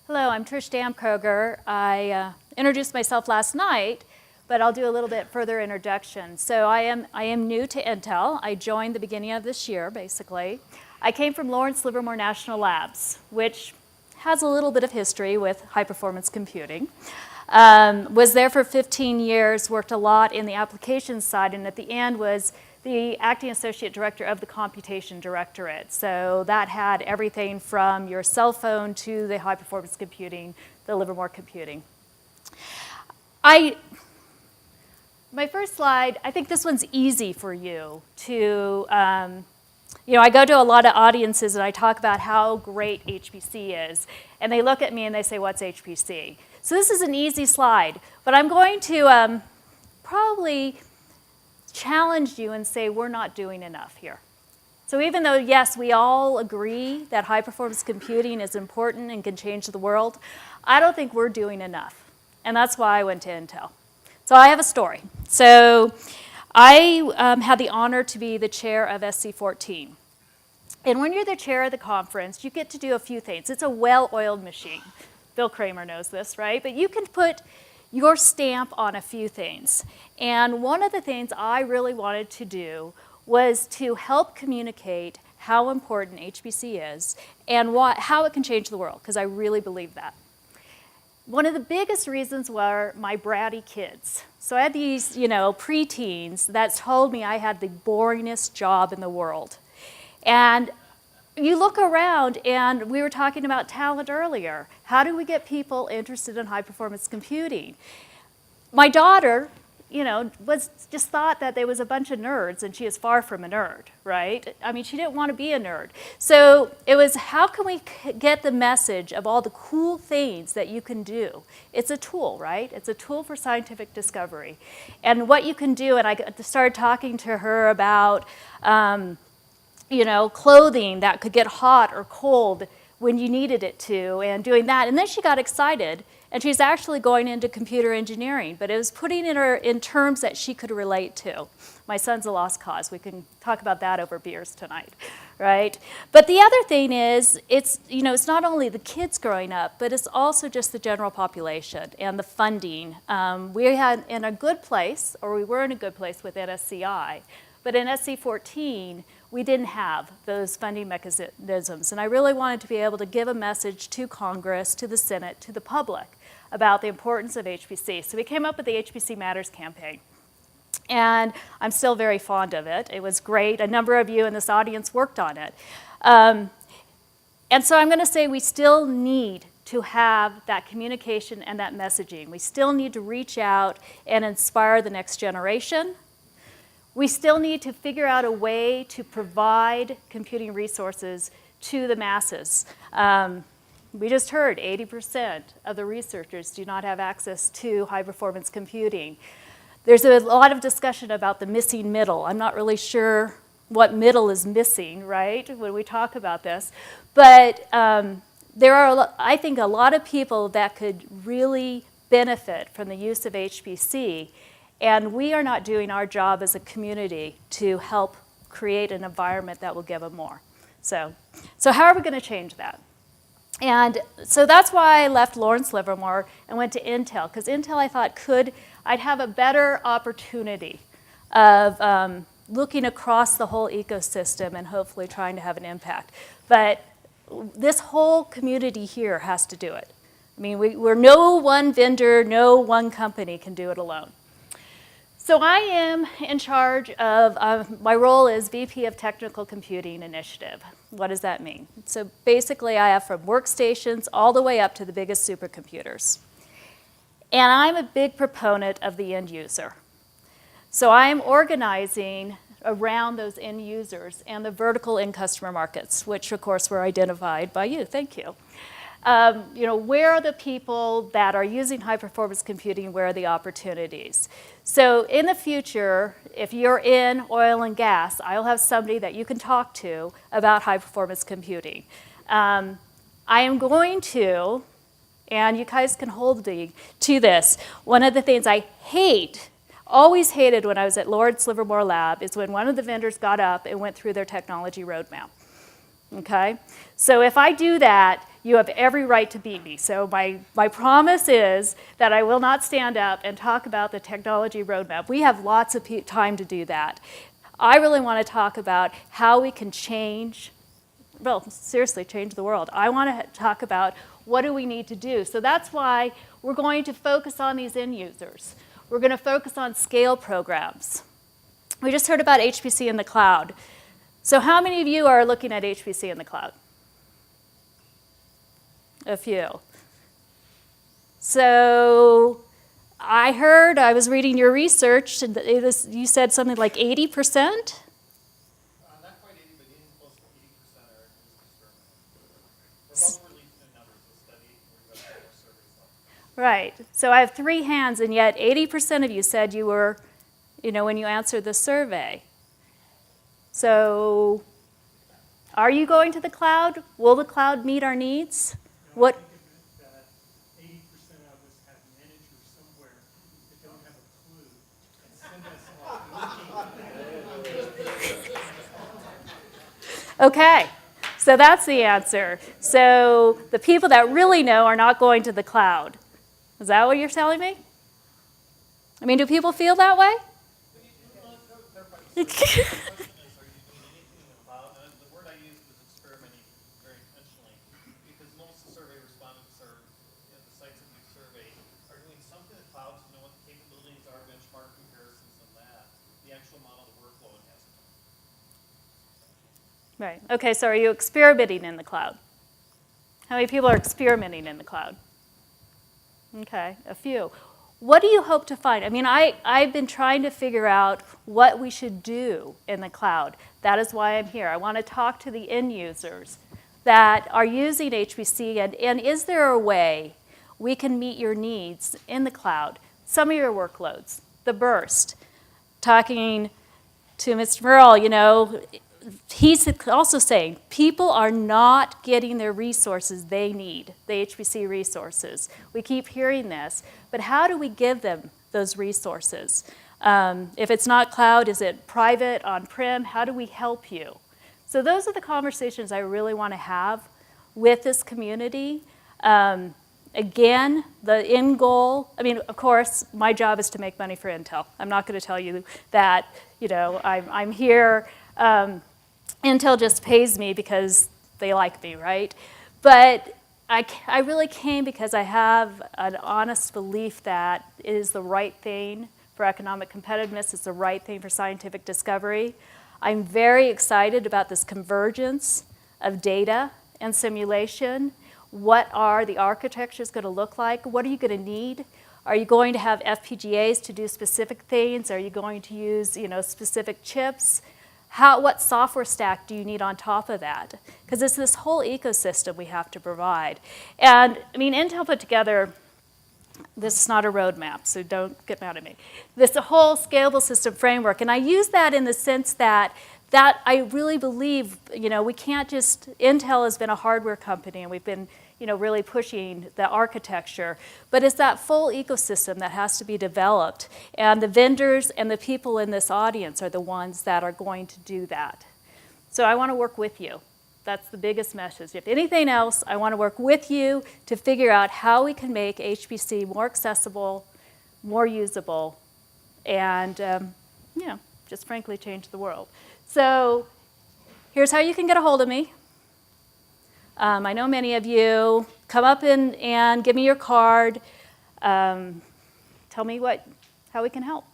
Hello, I'm Trish Damkroger. I introduced myself last night, but I'll do a little bit further introduction. So I am new to Intel. I joined the beginning of this year, basically. I came from Lawrence Livermore National Labs, which has a little bit of history with high-performance computing. Was there for 15 years, worked a lot in the applications side, and at the end was the acting associate director of the computation directorate. So that had everything from your cell phone to the high-performance computing, the Livermore computing. My first slide, I think this one's easy for you to, I go to a lot of audiences and I talk about how great HPC is. And they look at me and they say, what's HPC? So this is an easy slide, but I'm going to probably challenge you and say we're not doing enough here. So even though, yes, we all agree that high-performance computing is important and can change the world, I don't think we're doing enough. And that's why I went to Intel. So I have a story. So I had the honor to be the chair of SC14. And when you're the chair of the conference, you get to do a few things. It's a well-oiled machine. Bill Kramer knows this, right? But you can put your stamp on a few things. And one of the things I really wanted to do was to help communicate how important HPC is and how it can change the world, because I really believe that. One of the biggest reasons were my bratty kids. So I had these, preteens that told me I had the boringest job in the world. And you look around, and we were talking about talent earlier. How do we get people interested in high-performance computing? My daughter, just thought that there was a bunch of nerds, and she is far from a nerd, right? I mean, she didn't want to be a nerd. So it was, how can we get the message of all the cool things that you can do? It's a tool, right? It's a tool for scientific discovery. And what you can do, and I started talking to her about clothing that could get hot or cold when you needed it to, and doing that. And then she got excited, and she's actually going into computer engineering, but it was putting it in terms that she could relate to. My son's a lost cause. We can talk about that over beers tonight, right? But the other thing is, it's not only the kids growing up, but it's also just the general population and the funding. We were in a good place with NSCI, but in SC14, we didn't have those funding mechanisms. And I really wanted to be able to give a message to Congress, to the Senate, to the public about the importance of HPC. So we came up with the HPC Matters Campaign. And I'm still very fond of it. It was great. A number of you in this audience worked on it. And so I'm going to say we still need to have that communication and that messaging. We still need to reach out and inspire the next generation. We still need to figure out a way to provide computing resources to the masses. We just heard 80% of the researchers do not have access to high-performance computing. There's a lot of discussion about the missing middle. I'm not really sure what middle is missing, right, when we talk about this. But there are, I think, a lot of people that could really benefit from the use of HPC. And we are not doing our job as a community to help create an environment that will give them more. So how are we going to change that? And so that's why I left Lawrence Livermore and went to Intel, because Intel, I thought, I'd have a better opportunity of looking across the whole ecosystem and hopefully trying to have an impact. But this whole community here has to do it. I mean, we're no one vendor, no one company can do it alone. So I am in charge of, my role is VP of Technical Computing Initiative. What does that mean? So basically I have from workstations all the way up to the biggest supercomputers. And I'm a big proponent of the end user. So I'm organizing around those end users and the vertical end customer markets, which of course were identified by you, thank you. Where are the people that are using high-performance computing? Where are the opportunities? So in the future, if you're in oil and gas, I'll have somebody that you can talk to about high-performance computing. I am going to, and you guys can hold me to this, one of the things I always hated when I was at Lawrence Livermore Lab is when one of the vendors got up and went through their technology roadmap. Okay? So if I do that, you have every right to beat me. So my promise is that I will not stand up and talk about the technology roadmap. We have lots of time to do that. I really want to talk about how we can change, well, seriously, change the world. I want to talk about what do we need to do. So that's why we're going to focus on these end users. We're going to focus on scale programs. We just heard about HPC in the cloud. So how many of you are looking at HPC in the cloud? A few. So I was reading your research, and you said something like 80%? Not quite 80, but getting close to 80% are experiment. We're about to release new numbers of the study. We're going to have more surveys. Right. So I have 3 hands, and yet 80% of you said you were, when you answered the survey. So are you going to the cloud? Will the cloud meet our needs? No, What? I think that 80% of us have managers somewhere that don't have a clue and send us off looking. Okay, so that's the answer. So the people that really know are not going to the cloud. Is that what you're telling me? I mean, do people feel that way? The question is, are you doing anything about, and the word I used was experimenting very intentionally, because most of the survey respondents are, the sites that we survey are doing something in the cloud to know what the capabilities are, benchmark comparisons and that. The actual model of the workload hasn't come. Right. Okay, so are you experimenting in the cloud? How many people are experimenting in the cloud? Okay, a few. What do you hope to find? I mean, I've been trying to figure out what we should do in the cloud. That is why I'm here. I want to talk to the end users that are using HPC, and is there a way we can meet your needs in the cloud? Some of your workloads, the burst. Talking to Mr. Merle, he's also saying people are not getting their resources they need, the HPC resources. We keep hearing this, but how do we give them those resources? If it's not cloud, is it private, on-prem? How do we help you? So those are the conversations I really want to have with this community. Again, the end goal, of course, my job is to make money for Intel. I'm not going to tell you that, I'm here. Intel just pays me because they like me, right? But I really came because I have an honest belief that it is the right thing for economic competitiveness. It's the right thing for scientific discovery. I'm very excited about this convergence of data and simulation. What are the architectures going to look like? What are you going to need? Are you going to have FPGAs to do specific things? Are you going to use, specific chips? What software stack do you need on top of that? Because it's this whole ecosystem we have to provide. And Intel put together, this is not a roadmap, so don't get mad at me. This whole scalable system framework, and I use that in the sense that I really believe, we can't just, Intel has been a hardware company and we've been, really pushing the architecture, but it's that full ecosystem that has to be developed, and the vendors and the people in this audience are the ones that are going to do that. So I want to work with you. That's the biggest message. If anything else, I want to work with you to figure out how we can make HPC more accessible, more usable, and just frankly change the world. So here's how you can get a hold of me. I know many of you. Come up and give me your card. Tell me how we can help.